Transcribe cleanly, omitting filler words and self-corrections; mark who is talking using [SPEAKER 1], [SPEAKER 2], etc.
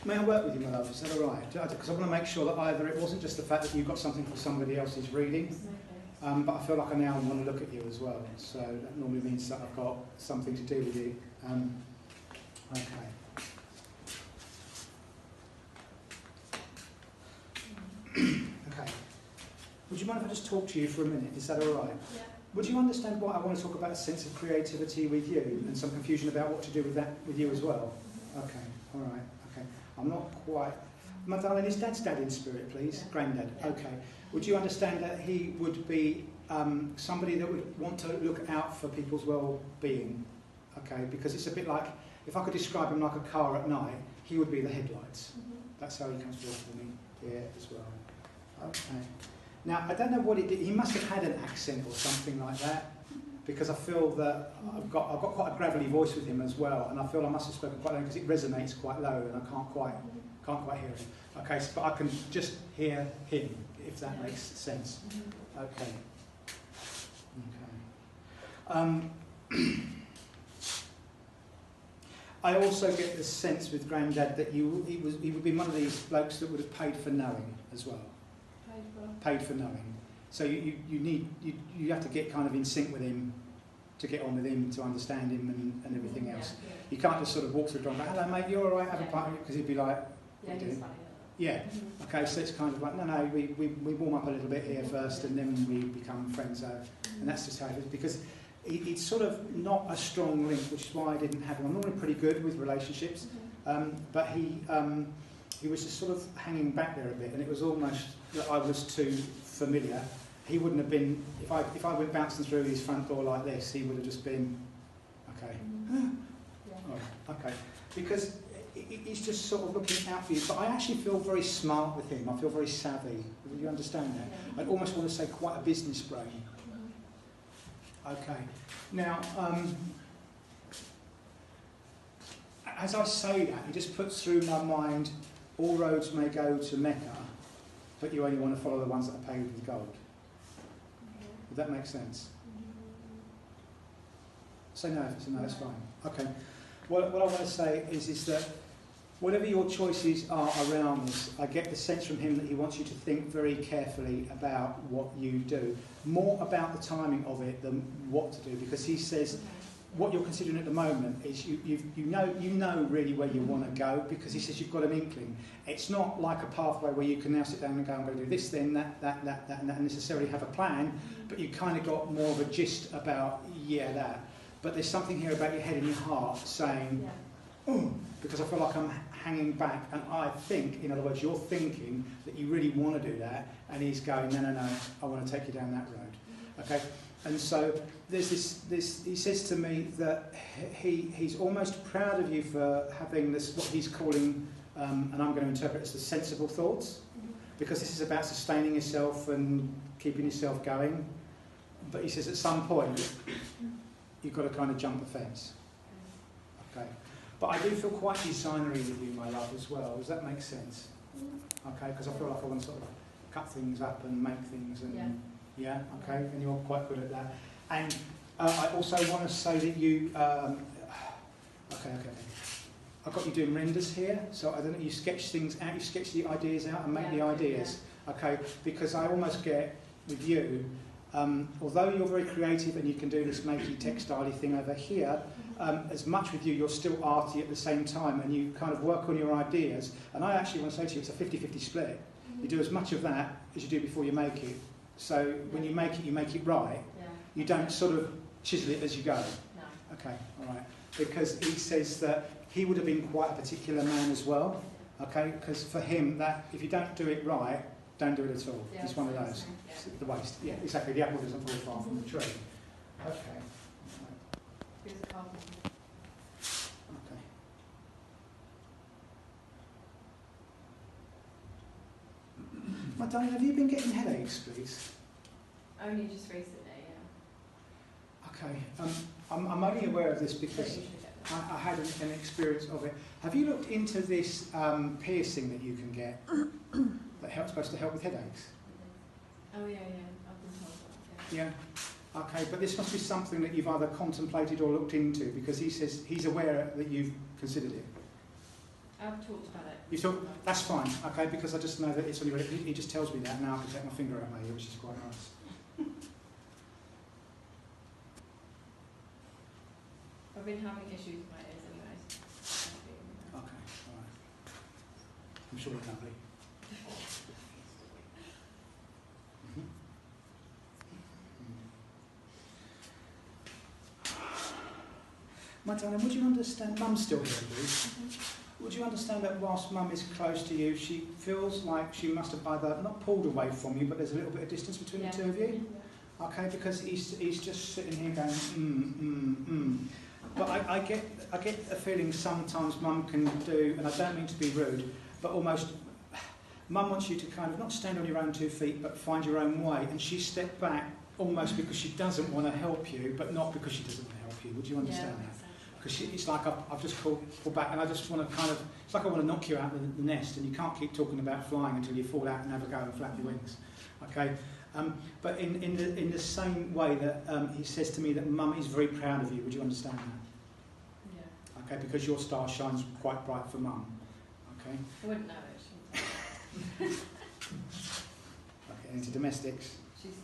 [SPEAKER 1] May I work with you, my love? Is that all right? Because I want to make sure that either it wasn't just the fact that you've got something for somebody else's reading, but I feel like I now want to look at you as well. So that normally means that I've got something to do with you. Okay. Okay. Would you mind if I just talk to you for a minute? Is that all right?
[SPEAKER 2] Yeah.
[SPEAKER 1] Would you understand why I want to talk about a sense of creativity with you and some confusion about what to do with that with you as well? Okay. All right. Okay. I'm not quite... My darling, is Dad's dad in spirit, please? Yeah. Granddad. Yeah. Okay. Would you understand that he would be somebody that would want to look out for people's well-being? Okay. Because it's a bit like, if I could describe him like a car at night, he would be the headlights. That's how he comes forward for me here as well. Okay. Now, I don't know what it did. He must have had an accent or something like that, because I feel that I've got quite a gravelly voice with him as well, and I feel I must have spoken quite low because it resonates quite low, and I can't quite hear him. Okay, so, but I can just hear him, if that makes sense. Okay. Okay. I also get the sense with Grandad that he would be one of these blokes that would have paid for knowing as well. Paid for knowing. So you have to get kind of in sync with him to get on with him, to understand him and everything else. Yeah, yeah. You can't just sort of walk through the door and go, hello mate, you alright, have a pint, because he'd be like,
[SPEAKER 2] yeah, he's funny.
[SPEAKER 1] Yeah. Okay, so it's kind of like, no, we warm up a little bit here first and then we become friends. And that's just how it is, because it's sort of not a strong link, which is why I didn't have him. I'm normally pretty good with relationships, but he was just sort of hanging back there a bit, and it was almost that I was too familiar. He wouldn't have been, if I went bouncing through his front door like this, he would have just been, okay. Oh, okay. Because he's just sort of looking out for you. But I actually feel very smart with him. I feel very savvy. Do you understand that? I almost want to say quite a business brain. Okay. Now, as I say that, it just puts through my mind, all roads may go to Mecca, but you only want to follow the ones that are paved with gold. Would that make sense? Say no if it's a no, it's fine. Okay. What I want to say is that whatever your choices are around this, I get the sense from him that he wants you to think very carefully about what you do. More about the timing of it than what to do, because he says what you're considering at the moment is you know really where you want to go, because he says you've got an inkling. It's not like a pathway where you can now sit down and go, I'm going to do this, then that, and not necessarily have a plan, but you kind of got more of a gist about, yeah, that. But there's something here about your head and your heart saying, oh, because I feel like I'm hanging back, and I think, in other words, you're thinking that you really want to do that, and he's going, no, I want to take you down that road. Okay? And so there's this he says to me that he's almost proud of you for having this, what he's calling, and I'm going to interpret as the sensible thoughts, because this is about sustaining yourself and keeping yourself going. But he says at some point, you've got to kind of jump the fence. Okay. But I do feel quite designery with you, my love, as well. Does that make sense? Okay, because I feel like I want to sort of cut things up and make things, and yeah, okay, and you're quite good at that. And I also want to say that you, okay. I've got you doing renders here, so I don't know, you sketch things out, you sketch the ideas out and make the ideas, okay? Because I almost get with you, although you're very creative and you can do this makey textile-y thing over here, as much with you, you're still arty at the same time, and you kind of work on your ideas. And I actually want to say to you, it's a 50-50 split. You do as much of that as you do before you make it. So when you make it right. You don't sort of chisel it as you go. No. Okay, all right. Because he says that he would have been quite a particular man as well. Okay, because for him, that if you don't do it right, don't do it at all. Yeah, it's one of those. Yeah. The waste. Yeah, exactly. The apple doesn't fall far from the tree. Okay.
[SPEAKER 2] Here's a carpenter.
[SPEAKER 1] Okay. My darling, have you been getting headaches, please?
[SPEAKER 2] Only just recently, yeah.
[SPEAKER 1] Okay. I'm only aware of this because I had an experience of it. Have you looked into this piercing that you can get that supposed to help with headaches?
[SPEAKER 2] Oh yeah, I've been told that.
[SPEAKER 1] Yeah. Okay, but this must be something that you've either contemplated or looked into, because he says he's aware that you've considered it.
[SPEAKER 2] I've talked about it.
[SPEAKER 1] You talk, that's fine, okay, because I just know that it's only, he just tells me that, and now I can take my finger out of my ear, which is quite nice.
[SPEAKER 2] I've been having issues with my ears anyways.
[SPEAKER 1] Okay, alright. I'm sure they're lovely. My darling, would you understand, Mum's still here, Bruce? Would you understand that whilst Mum is close to you, she feels like she must have either not pulled away from you, but there's a little bit of distance between the two of you?
[SPEAKER 2] Yeah.
[SPEAKER 1] Okay, because he's just sitting here going, But I get a feeling sometimes Mum can do, and I don't mean to be rude, but almost, Mum wants you to kind of not stand on your own 2 feet, but find your own way, and she stepped back almost because she doesn't want to help you, but not because she doesn't want to help you. Would you understand that? Because it's like I've just pulled back, and I just want to kind of, it's like I want to knock you out of the nest, and you can't keep talking about flying until you fall out and have a go and flap your wings. Okay, but in the same way that he says to me that Mum is very proud of you. Would you understand that?
[SPEAKER 2] Yeah.
[SPEAKER 1] Okay, because your star shines quite bright for Mum. Okay.
[SPEAKER 2] I wouldn't know it.
[SPEAKER 1] Okay, into domestics.
[SPEAKER 2] She's